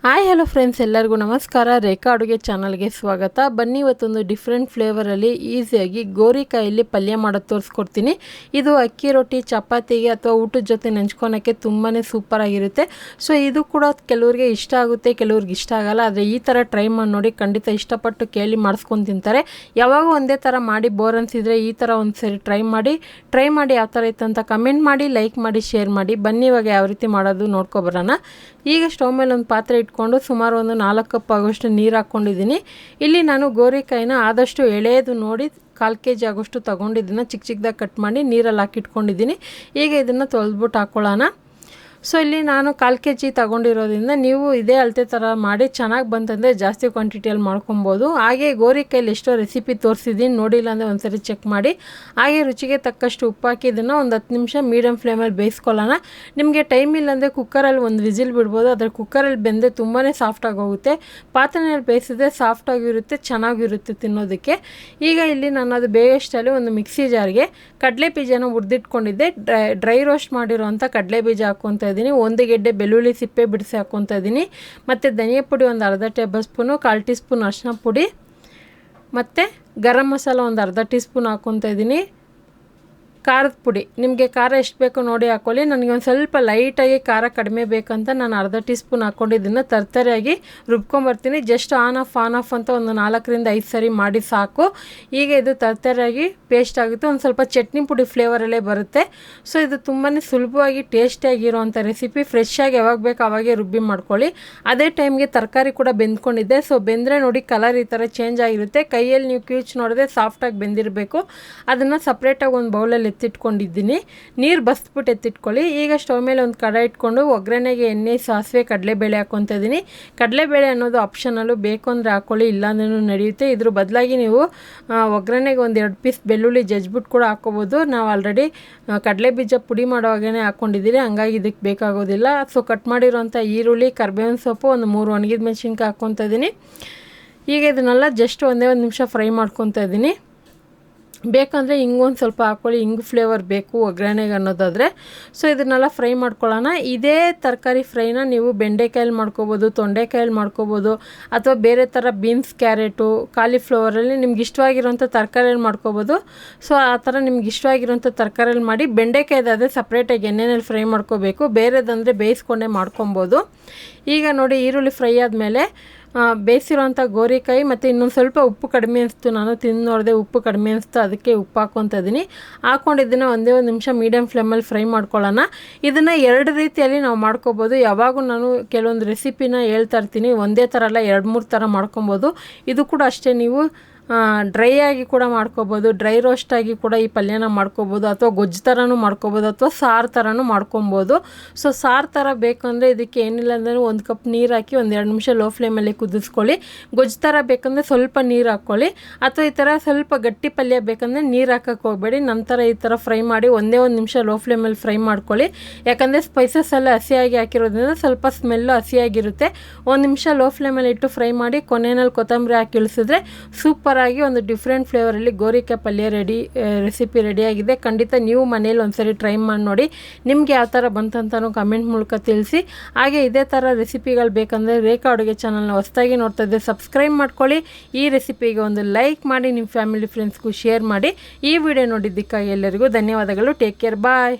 Hi hello friends, ಎಲ್ಲರಿಗೂ ನಮಸ್ಕಾರ. ರೇಖಾ ಅಡುಗೆ ಚಾನಲ್ಗೆ ಸ್ವಾಗತ. ಬನ್ನಿ, ಇವತ್ತೊಂದು ಡಿಫ್ರೆಂಟ್ ಫ್ಲೇವರಲ್ಲಿ ಈಸಿಯಾಗಿ ಗೋರಿಕಾಯಲ್ಲಿ ಪಲ್ಯ ಮಾಡೋದು ತೋರಿಸ್ಕೊಡ್ತೀನಿ. ಇದು ಅಕ್ಕಿ ರೊಟ್ಟಿ, ಚಪಾತಿಗೆ ಅಥವಾ ಊಟದ ಜೊತೆ ನೆಂಚ್ಕೊಳಕ್ಕೆ ತುಂಬಾ ಸೂಪರಾಗಿರುತ್ತೆ. ಸೊ ಇದು ಕೂಡ ಕೆಲವ್ರಿಗೆ ಇಷ್ಟ ಆಗುತ್ತೆ, ಕೆಲವ್ರಿಗೆ ಇಷ್ಟ ಆಗಲ್ಲ. ಆದರೆ ಈ ಥರ ಟ್ರೈ ಮಾಡಿ ನೋಡಿ, ಖಂಡಿತ ಇಷ್ಟಪಟ್ಟು ಕೇಳಿ ಮಾಡಿಸ್ಕೊಂಡು ತಿಂತಾರೆ. ಯಾವಾಗ ಒಂದೇ ಥರ ಮಾಡಿ ಬೋರ್ ಅನಿಸಿದರೆ ಈ ಥರ ಒಂದು ಸರಿ ಟ್ರೈ ಮಾಡಿ ಯಾವ ಥರ ಇತ್ತು ಅಂತ ಕಮೆಂಟ್ ಮಾಡಿ, ಲೈಕ್ ಮಾಡಿ, ಶೇರ್ ಮಾಡಿ. ಬನ್ನಿ, ಇವಾಗ ಯಾವ ರೀತಿ ಮಾಡೋದು ನೋಡ್ಕೊಬರೋಣ. ಈಗ ಸ್ಟವ್ ಮೇಲೆ ಒಂದು ಪಾತ್ರೆ ಇಟ್ಕೊಂಡು ಸುಮಾರು ಒಂದು 4 ಕಪ್ ಆಗೋಷ್ಟು ನೀರು ಹಾಕ್ಕೊಂಡಿದ್ದೀನಿ. ಇಲ್ಲಿ ನಾನು ಗೋರಿಕಾಯಿನ ಆದಷ್ಟು ಎಳೆಯದು ನೋಡಿ 1/4 kg ಆಗೋಷ್ಟು ತೊಗೊಂಡಿದ್ದೀನಿ. ಚಿಕ್ಕದಾಗಿ ಕಟ್ ಮಾಡಿ ನೀರಲ್ಲಿ ಹಾಕಿಟ್ಕೊಂಡಿದ್ದೀನಿ. ಈಗ ಇದನ್ನು ತೊಳೆದ್ಬಿಟ್ಟು ಹಾಕ್ಕೊಳ್ಳೋಣ. ಸೊ ಇಲ್ಲಿ ನಾನು 1/4 kg ತೊಗೊಂಡಿರೋದ್ರಿಂದ ನೀವು ಇದೇ ಅಳತೆ ಥರ ಮಾಡಿ ಚೆನ್ನಾಗಿ ಬಂತಂದರೆ ಜಾಸ್ತಿ ಕ್ವಾಂಟಿಟಿಯಲ್ಲಿ ಮಾಡ್ಕೊಬೋದು. ಹಾಗೆ ಗೋರಿಕಾಯಲ್ಲಿ ಎಷ್ಟೋ ರೆಸಿಪಿ ತೋರಿಸಿದ್ದೀನಿ, ನೋಡಿಲ್ಲ ಅಂದರೆ ಒಂದ್ಸರಿ ಚೆಕ್ ಮಾಡಿ. ಹಾಗೆ ರುಚಿಗೆ ತಕ್ಕಷ್ಟು ಉಪ್ಪು ಹಾಕಿ ಇದನ್ನು ಒಂದು 10 ನಿಮಿಷ ಮೀಡಿಯಮ್ ಫ್ಲೇಮಲ್ಲಿ ಬೇಯಿಸ್ಕೊಳ್ಳೋಣ. ನಿಮಗೆ ಟೈಮ್ ಇಲ್ಲಾಂದರೆ ಕುಕ್ಕರಲ್ಲಿ ಒಂದು ವಿಸಿಲ್ ಬಿಡ್ಬೋದು. ಆದರೆ ಕುಕ್ಕರಲ್ಲಿ ಬೆಂದರೆ ತುಂಬಾ ಸಾಫ್ಟಾಗಿ ಹೋಗುತ್ತೆ. ಪಾತ್ರೆಯಲ್ಲಿ ಬೇಯಿಸಿದ್ರೆ ಸಾಫ್ಟಾಗಿರುತ್ತೆ, ಚೆನ್ನಾಗಿರುತ್ತೆ ತಿನ್ನೋದಕ್ಕೆ. ಈಗ ಇಲ್ಲಿ ನಾನು ಅದು ಬೇಯೋಷ್ಟರಲ್ಲಿ ಒಂದು ಮಿಕ್ಸಿ ಜಾರ್ಗೆ ಕಡಲೆ ಬೀಜನ ಹುರಿದಿಟ್ಕೊಂಡಿದ್ದೆ. ಡ್ರೈ ರೋಸ್ಟ್ ಮಾಡಿರೋವಂಥ ಕಡಲೆ ಬೀಜ ಹಾಕ್ಕೊತ ಇದ್ದೀನಿ. 1 ಗೆಡ್ಡೆ ಬೆಳ್ಳುಳ್ಳಿ ಸಿಪ್ಪೆ ಬಿಡಿಸಿ ಹಾಕ್ಕೊತಾ ಇದ್ದೀನಿ. ಮತ್ತು ಧನಿಯಾ ಪುಡಿ ಒಂದು ಅರ್ಧ ಟೇಬಲ್ ಸ್ಪೂನು, 1/4 ಟೀ ಸ್ಪೂನ್ ಅರಿಶಿನ ಪುಡಿ, ಮತ್ತು ಗರಂ ಮಸಾಲ ಒಂದು ಅರ್ಧ ಟೀ ಸ್ಪೂನ್ ಹಾಕ್ಕೊತಾ ಇದ್ದೀನಿ. ಖಾರದ ಪುಡಿ ನಿಮಗೆ ಖಾರ ಎಷ್ಟು ಬೇಕೋ ನೋಡಿ ಹಾಕ್ಕೊಳ್ಳಿ. ನನಗೆ ಒಂದು ಸ್ವಲ್ಪ ಲೈಟಾಗಿ ಖಾರ ಕಡಿಮೆ ಬೇಕಂತ ನಾನು ಅರ್ಧ ಟೀ ಸ್ಪೂನ್ ಹಾಕ್ಕೊಂಡಿದ್ದನ್ನು ತರ್ತರಿಯಾಗಿ ರುಬ್ಕೊಂಬರ್ತೀನಿ. ಜಸ್ಟ್ ಆನ್ ಆಫ್ ಅಂತ ಒಂದು 4 ರಿಂದ 5 ಸರಿ ಮಾಡಿ ಸಾಕು. ಈಗ ಇದು ತರ್ತರಿಯಾಗಿ ಪೇಸ್ಟ್ ಆಗುತ್ತೆ. ಒಂದು ಸ್ವಲ್ಪ ಚಟ್ನಿ ಪುಡಿ ಫ್ಲೇವರಲ್ಲೇ ಬರುತ್ತೆ. ಸೊ ಇದು ತುಂಬಾ ಸುಲಭವಾಗಿ ಟೇಸ್ಟಿಯಾಗಿರೋವಂಥ ರೆಸಿಪಿ. ಫ್ರೆಶ್ ಆಗಿ ಯಾವಾಗ ಬೇಕು ಆವಾಗೇ ರುಬ್ಬಿ ಮಾಡ್ಕೊಳ್ಳಿ. ಅದೇ ಟೈಮ್ಗೆ ತರಕಾರಿ ಕೂಡ ಬೆಂದ್ಕೊಂಡಿದ್ದೆ. ಸೊ ಬೆಂದರೆ ನೋಡಿ ಕಲರ್ ಈ ಥರ ಚೇಂಜ್ ಆಗಿರುತ್ತೆ. ಕೈಯಲ್ಲಿ ನೀವು ಕಿವುಚ್ ನೋಡಿದ್ರೆ ಸಾಫ್ಟಾಗಿ ಬೆಂದಿರಬೇಕು. ಅದನ್ನು ಸಪ್ರೇಟಾಗಿ ಒಂದು ಬೌಲಲ್ಲಿ ಎತ್ತಿಟ್ಕೊಂಡಿದ್ದೀನಿ. ನೀರು ಬಸ್ಬಿಟ್ಟು ಎತ್ತಿಟ್ಕೊಳ್ಳಿ. ಈಗ ಸ್ಟವ್ ಮೇಲೆ ಒಂದು ಕಡಾಯಿ ಇಟ್ಕೊಂಡು ಒಗ್ಗರಣೆಗೆ ಎಣ್ಣೆ, ಸಾಸಿವೆ, ಕಡಲೆಬೇಳೆ ಹಾಕ್ಕೊತಾ ಇದ್ದೀನಿ. ಕಡಲೆಬೇಳೆ ಅನ್ನೋದು ಆಪ್ಷನಲ್ಲು, ಬೇಕು ಅಂದರೆ ಹಾಕ್ಕೊಳ್ಳಿ, ಇಲ್ಲಾಂದ್ರೂ ನಡೆಯುತ್ತೆ. ಇದ್ರ ಬದಲಾಗಿ ನೀವು ಒಗ್ಗರಣೆಗೆ ಒಂದು 2 ಪೀಸ್ ಬೆಳ್ಳುಳ್ಳಿ ಜಜ್ಬಿಟ್ಟು ಕೂಡ ಹಾಕ್ಕೋಬೋದು. ನಾವು ಆಲ್ರೆಡಿ ಕಡಲೆ ಬೀಜ ಪುಡಿ ಮಾಡೋವಾಗೇ ಹಾಕ್ಕೊಂಡಿದ್ದೀರಿ, ಹಂಗಾಗಿ ಇದಕ್ಕೆ ಬೇಕಾಗೋದಿಲ್ಲ. ಸೊ ಕಟ್ ಮಾಡಿರೋಂಥ ಈರುಳ್ಳಿ, ಕರ್ಬೇವಿನ ಸೊಪ್ಪು, ಒಂದು 3 ಒಣಗಿದ ಮೆಣಸಿನ್ಕಾಯಿ ಹಾಕ್ಕೊತಾ ಇದ್ದೀನಿ. ಈಗ ಇದನ್ನೆಲ್ಲ ಜಸ್ಟ್ ಒಂದೇ ಒಂದು ನಿಮಿಷ ಫ್ರೈ ಮಾಡ್ಕೊತಾ ಇದ್ದೀನಿ. ಬೇಕಂದರೆ ಹಿಂಗೊಂದು ಸ್ವಲ್ಪ ಹಾಕ್ಕೊಳ್ಳಿ, ಹಿಂಗು ಫ್ಲೇವರ್ ಬೇಕು ಒಗ್ಗರಣೆಗೆ ಅನ್ನೋದಾದರೆ. ಸೊ ಇದನ್ನೆಲ್ಲ ಫ್ರೈ ಮಾಡ್ಕೊಳ್ಳೋಣ. ಇದೇ ತರಕಾರಿ ಫ್ರೈನ ನೀವು ಬೆಂಡೆಕಾಯಲ್ಲಿ ಮಾಡ್ಕೋಬೋದು, ತೊಂಡೆಕಾಯಲ್ಲಿ ಮಾಡ್ಕೋಬೋದು, ಅಥವಾ ಬೇರೆ ಥರ ಬೀನ್ಸ್, ಕ್ಯಾರೆಟು, ಕಾಲಿಫ್ಲವರಲ್ಲಿ ನಿಮ್ಗೆ ಇಷ್ಟವಾಗಿರೋಂಥ ತರಕಾರಿಯಲ್ಲಿ ಮಾಡ್ಕೋಬೋದು. ಸೊ ಆ ಥರ ನಿಮ್ಗೆ ಇಷ್ಟವಾಗಿರೋಂಥ ತರಕಾರಿಯಲ್ಲಿ ಮಾಡಿ. ಬೆಂಡೆಕಾಯ್ದಾದರೆ ಸಪ್ರೇಟಾಗಿ ಎಣ್ಣೆಯಲ್ಲಿ ಫ್ರೈ ಮಾಡ್ಕೋಬೇಕು, ಬೇರೆದಂದರೆ ಬೇಯಿಸ್ಕೊಂಡೇ ಮಾಡ್ಕೊಬೋದು. ಈಗ ನೋಡಿ ಈರುಳ್ಳಿ ಫ್ರೈ ಆದಮೇಲೆ ಬೇಯಿಸಿರೋಂಥ ಗೋರಿಕಾಯಿ ಮತ್ತು ಇನ್ನೊಂದು ಸ್ವಲ್ಪ ಉಪ್ಪು ಕಡಿಮೆ ಅನಿಸ್ತು, ನಾನು ತಿಂದು ನೋಡಿದೆ ಉಪ್ಪು ಕಡಿಮೆ ಅನಿಸ್ತು, ಅದಕ್ಕೆ ಉಪ್ಪು ಹಾಕ್ಕೊತಾ ಇದ್ದೀನಿ. ಹಾಕ್ಕೊಂಡಿದ್ದನ್ನು ಒಂದೇ ಒಂದು ನಿಮಿಷ ಮೀಡಿಯಮ್ ಫ್ಲೇಮಲ್ಲಿ ಫ್ರೈ ಮಾಡ್ಕೊಳ್ಳೋಣ. ಇದನ್ನು 2 ರೀತಿಯಲ್ಲಿ ನಾವು ಮಾಡ್ಕೊಬೋದು. ಯಾವಾಗೂ ನಾನು ಕೆಲವೊಂದು ರೆಸಿಪಿನ ಹೇಳ್ತಾ ಇರ್ತೀನಿ, ಒಂದೇ ಥರ ಅಲ್ಲ, 2-3 ಥರ ಮಾಡ್ಕೊಬೋದು. ಇದು ಕೂಡ ಅಷ್ಟೇ, ನೀವು ಡ್ರೈ ಆಗಿ ಕೂಡ ಮಾಡ್ಕೊಬೋದು, ಡ್ರೈ ರೋಸ್ಟಾಗಿ ಕೂಡ ಈ ಪಲ್ಯನ ಮಾಡ್ಕೊಬೋದು, ಅಥವಾ ಗೊಜ್ಜು ಥರನೂ ಮಾಡ್ಕೊಬೋದು, ಅಥವಾ ಸಾರು ಥರನೂ ಮಾಡ್ಕೊಬೋದು. ಸೊ ಸಾರು ಥರ ಬೇಕಂದರೆ ಇದಕ್ಕೆ ಏನಿಲ್ಲ ಅಂದರೆ 1 ಕಪ್ ನೀರು ಹಾಕಿ ಒಂದು 2 ನಿಮಿಷ ಲೋ ಫ್ಲೇಮಲ್ಲಿ ಕುದಿಸ್ಕೊಳ್ಳಿ. ಗೊಜ್ಜು ಥರ ಬೇಕಂದರೆ ಸ್ವಲ್ಪ ನೀರು ಹಾಕ್ಕೊಳ್ಳಿ, ಅಥವಾ ಈ ಥರ ಸ್ವಲ್ಪ ಗಟ್ಟಿ ಪಲ್ಯ ಬೇಕಂದರೆ ನೀರು ಹಾಕೋಕ್ಕೆ ಹೋಗಬೇಡಿ. ನಂತರ ಈ ಥರ ಫ್ರೈ ಮಾಡಿ ಒಂದೇ ಒಂದು ನಿಮಿಷ ಲೋ ಫ್ಲೇಮಲ್ಲಿ ಫ್ರೈ ಮಾಡ್ಕೊಳ್ಳಿ. ಯಾಕಂದರೆ ಸ್ಪೈಸಸ್ ಎಲ್ಲ ಹಸಿಯಾಗಿ ಹಾಕಿರೋದ್ರಿಂದ ಸ್ವಲ್ಪ ಸ್ಮೆಲ್ಲು ಹಸಿಯಾಗಿರುತ್ತೆ. 1 ನಿಮಿಷ ಲೋ ಫ್ಲೇಮಲ್ಲಿ ಇಟ್ಟು ಫ್ರೈ ಮಾಡಿ ಕೊನೆಯಲ್ಲಿ ಕೊತ್ತಂಬರಿ ಹಾಕಿ ಇಳಿಸಿದ್ರೆ ಸೂಪರ್ ಆಗಿ ಒಂದು ಡಿಫ್ರೆಂಟ್ ಫ್ಲೇವರಲ್ಲಿ ಗೋರಿಕಾಯಿ ಪಲ್ಯ ರೆಸಿಪಿ ರೆಡಿಯಾಗಿದೆ. ಖಂಡಿತ ನೀವು ಮನೇಲಿ ಒಂದ್ಸರಿ ಟ್ರೈ ಮಾಡಿ ನೋಡಿ. ನಿಮ್ಗೆ ಯಾವ ಥರ ಬಂತಂತನೂ ಕಮೆಂಟ್ ಮೂಲಕ ತಿಳಿಸಿ. ಹಾಗೆ ಇದೇ ಥರ ರೆಸಿಪಿಗಳು ಬೇಕಂದರೆ ರೇಖಾ ಅಡುಗೆ ಚಾನಲ್ನ ಹೊಸದಾಗಿ ನೋಡ್ತಾ ಇದ್ದರೆ ಸಬ್ಸ್ಕ್ರೈಬ್ ಮಾಡ್ಕೊಳ್ಳಿ. ಈ ರೆಸಿಪಿಗೆ ಒಂದು ಲೈಕ್ ಮಾಡಿ, ನಿಮ್ಮ ಫ್ಯಾಮಿಲಿ ಫ್ರೆಂಡ್ಸ್ಗೂ ಶೇರ್ ಮಾಡಿ. ಈ ವಿಡಿಯೋ ನೋಡಿದ್ದಕ್ಕಾಗಿ ಎಲ್ಲರಿಗೂ ಧನ್ಯವಾದಗಳು. ಟೇಕ್ ಕೇರ್, ಬಾಯ್.